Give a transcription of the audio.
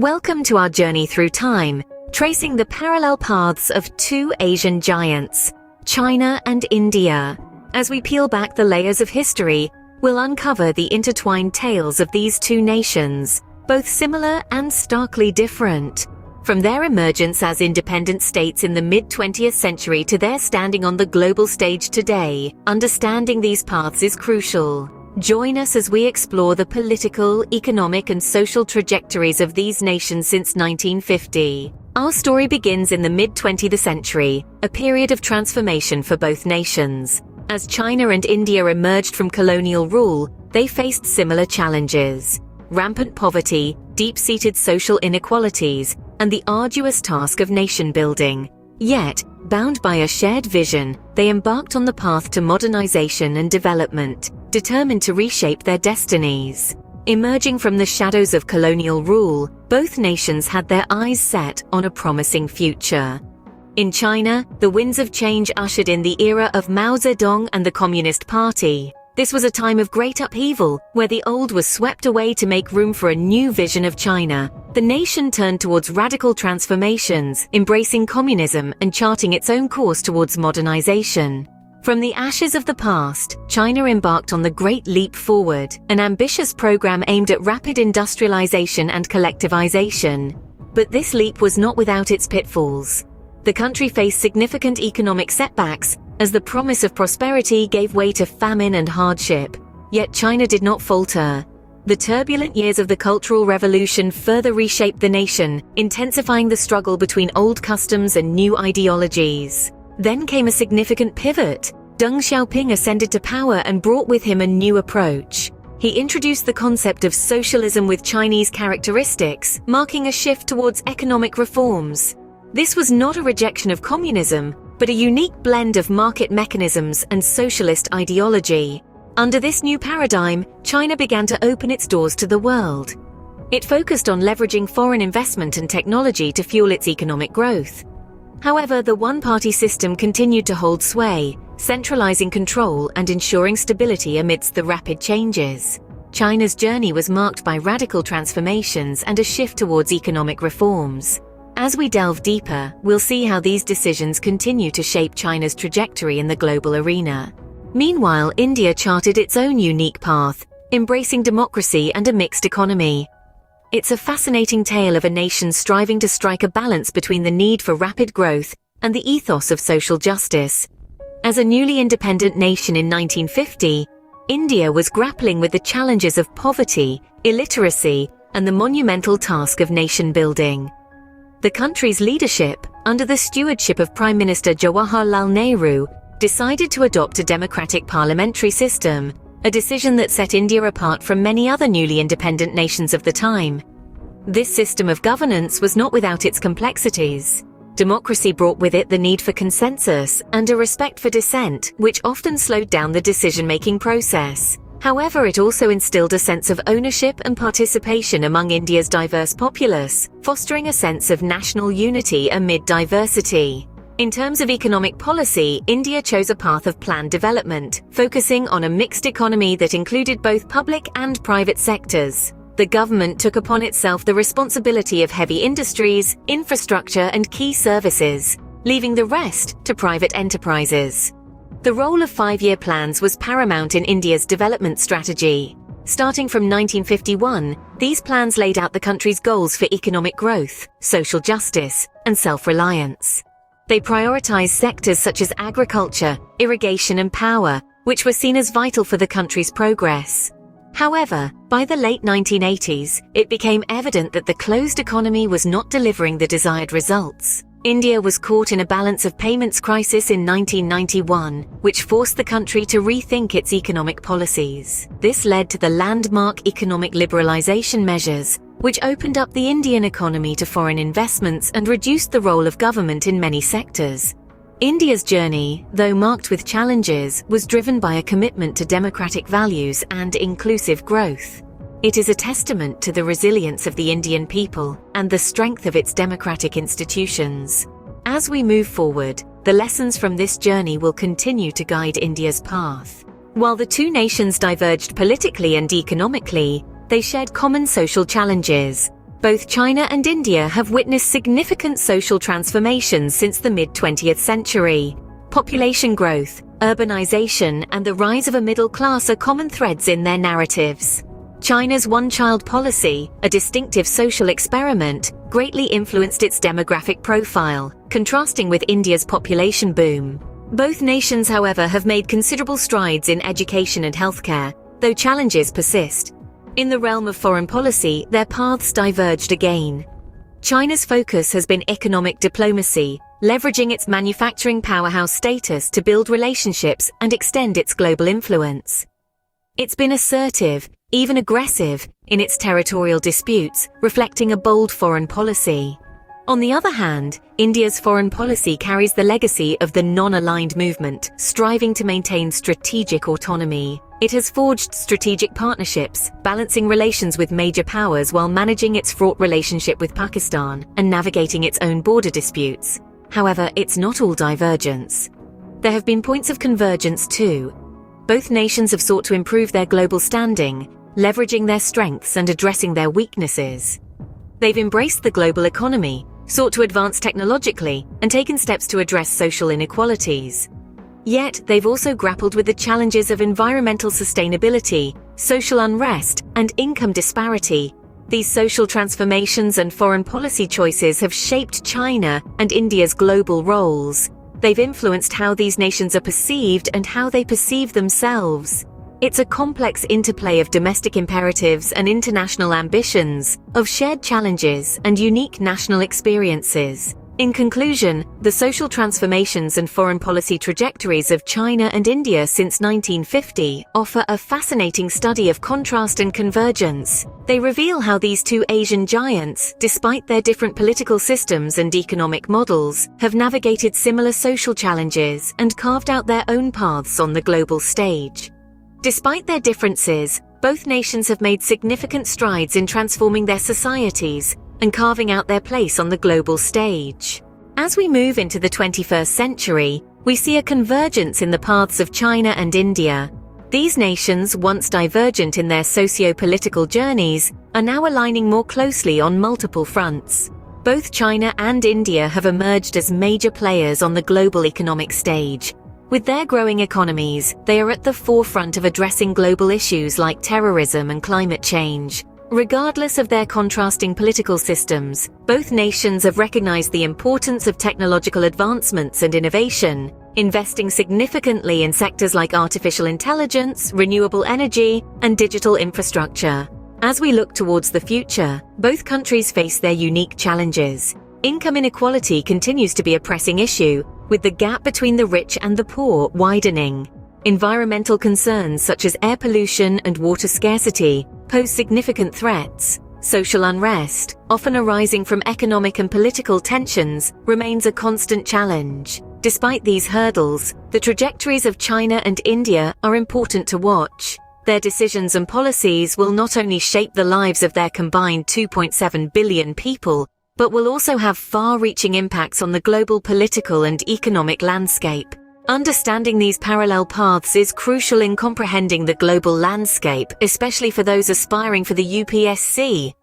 Welcome to our journey through time, tracing the parallel paths of two Asian giants, China and India. As we peel back the layers of history, we'll uncover the intertwined tales of these two nations, both similar and starkly different. From their emergence as independent states in the mid-20th century to their standing on the global stage today, understanding these paths is crucial. Join us as we explore the political, economic, and social trajectories of these nations since 1950. Our story begins in the mid-20th century, a period of transformation for both nations. As China and India emerged from colonial rule, they faced similar challenges: rampant poverty, deep-seated social inequalities, and the arduous task of nation-building. Yet, bound by a shared vision, they embarked on the path to modernization and development, determined to reshape their destinies. Emerging from the shadows of colonial rule, both nations had their eyes set on a promising future. In China, the winds of change ushered in the era of Mao Zedong and the Communist Party. This was a time of great upheaval, where the old was swept away to make room for a new vision of China. The nation turned towards radical transformations, embracing communism and charting its own course towards modernization. From the ashes of the past, China embarked on the Great Leap Forward, an ambitious program aimed at rapid industrialization and collectivization. But this leap was not without its pitfalls. The country faced significant economic setbacks, as the promise of prosperity gave way to famine and hardship. Yet China did not falter. The turbulent years of the Cultural Revolution further reshaped the nation, intensifying the struggle between old customs and new ideologies. Then came a significant pivot. Deng Xiaoping ascended to power and brought with him a new approach. He introduced the concept of socialism with Chinese characteristics, marking a shift towards economic reforms. This was not a rejection of communism, but a unique blend of market mechanisms and socialist ideology. Under this new paradigm, China began to open its doors to the world. It focused on leveraging foreign investment and technology to fuel its economic growth. However, the one-party system continued to hold sway, centralizing control and ensuring stability amidst the rapid changes. China's journey was marked by radical transformations and a shift towards economic reforms. As we delve deeper, we'll see how these decisions continue to shape China's trajectory in the global arena. Meanwhile, India charted its own unique path, embracing democracy and a mixed economy. It's a fascinating tale of a nation striving to strike a balance between the need for rapid growth and the ethos of social justice. As a newly independent nation in 1950, India was grappling with the challenges of poverty, illiteracy, and the monumental task of nation-building. The country's leadership, under the stewardship of Prime Minister Jawaharlal Nehru, decided to adopt a democratic parliamentary system, a decision that set India apart from many other newly independent nations of the time. This system of governance was not without its complexities. Democracy brought with it the need for consensus and a respect for dissent, which often slowed down the decision-making process. However, it also instilled a sense of ownership and participation among India's diverse populace, fostering a sense of national unity amid diversity. In terms of economic policy, India chose a path of planned development, focusing on a mixed economy that included both public and private sectors. The government took upon itself the responsibility of heavy industries, infrastructure, and key services, leaving the rest to private enterprises. The role of five-year plans was paramount in India's development strategy. Starting from 1951, these plans laid out the country's goals for economic growth, social justice, and self-reliance. They prioritized sectors such as agriculture, irrigation, and power, which were seen as vital for the country's progress. However, by the late 1980s, it became evident that the closed economy was not delivering the desired results. India was caught in a balance of payments crisis in 1991, which forced the country to rethink its economic policies. This led to the landmark economic liberalization measures, which opened up the Indian economy to foreign investments and reduced the role of government in many sectors. India's journey, though marked with challenges, was driven by a commitment to democratic values and inclusive growth. It is a testament to the resilience of the Indian people and the strength of its democratic institutions. As we move forward, the lessons from this journey will continue to guide India's path. While the two nations diverged politically and economically, they shared common social challenges. Both China and India have witnessed significant social transformations since the mid-20th century. Population growth, urbanization, and the rise of a middle class are common threads in their narratives. China's one-child policy, a distinctive social experiment, greatly influenced its demographic profile, contrasting with India's population boom. Both nations, however, have made considerable strides in education and healthcare, though challenges persist. In the realm of foreign policy, their paths diverged again. China's focus has been economic diplomacy, leveraging its manufacturing powerhouse status to build relationships and extend its global influence. It's been assertive, even aggressive, in its territorial disputes, reflecting a bold foreign policy. On the other hand, India's foreign policy carries the legacy of the non-aligned movement, striving to maintain strategic autonomy. It has forged strategic partnerships, balancing relations with major powers while managing its fraught relationship with Pakistan and navigating its own border disputes. However, it's not all divergence. There have been points of convergence too. Both nations have sought to improve their global standing, leveraging their strengths and addressing their weaknesses. They've embraced the global economy, sought to advance technologically, and taken steps to address social inequalities. Yet, they've also grappled with the challenges of environmental sustainability, social unrest, and income disparity. These social transformations and foreign policy choices have shaped China and India's global roles. They've influenced how these nations are perceived and how they perceive themselves. It's a complex interplay of domestic imperatives and international ambitions, of shared challenges and unique national experiences. In conclusion, the social transformations and foreign policy trajectories of China and India since 1950 offer a fascinating study of contrast and convergence. They reveal how these two Asian giants, despite their different political systems and economic models, have navigated similar social challenges and carved out their own paths on the global stage. Despite their differences, both nations have made significant strides in transforming their societies and carving out their place on the global stage. As we move into the 21st century, we see a convergence in the paths of China and India. These nations, once divergent in their socio-political journeys, are now aligning more closely on multiple fronts. Both China and India have emerged as major players on the global economic stage. With their growing economies, they are at the forefront of addressing global issues like terrorism and climate change. Regardless of their contrasting political systems, both nations have recognized the importance of technological advancements and innovation, investing significantly in sectors like artificial intelligence, renewable energy, and digital infrastructure. As we look towards the future, both countries face their unique challenges. Income inequality continues to be a pressing issue, with the gap between the rich and the poor widening. Environmental concerns such as air pollution and water scarcity pose significant threats. Social unrest, often arising from economic and political tensions, remains a constant challenge. Despite these hurdles, the trajectories of China and India are important to watch. Their decisions and policies will not only shape the lives of their combined 2.7 billion people, but will also have far-reaching impacts on the global political and economic landscape. Understanding these parallel paths is crucial in comprehending the global landscape, especially for those aspiring for the UPSC.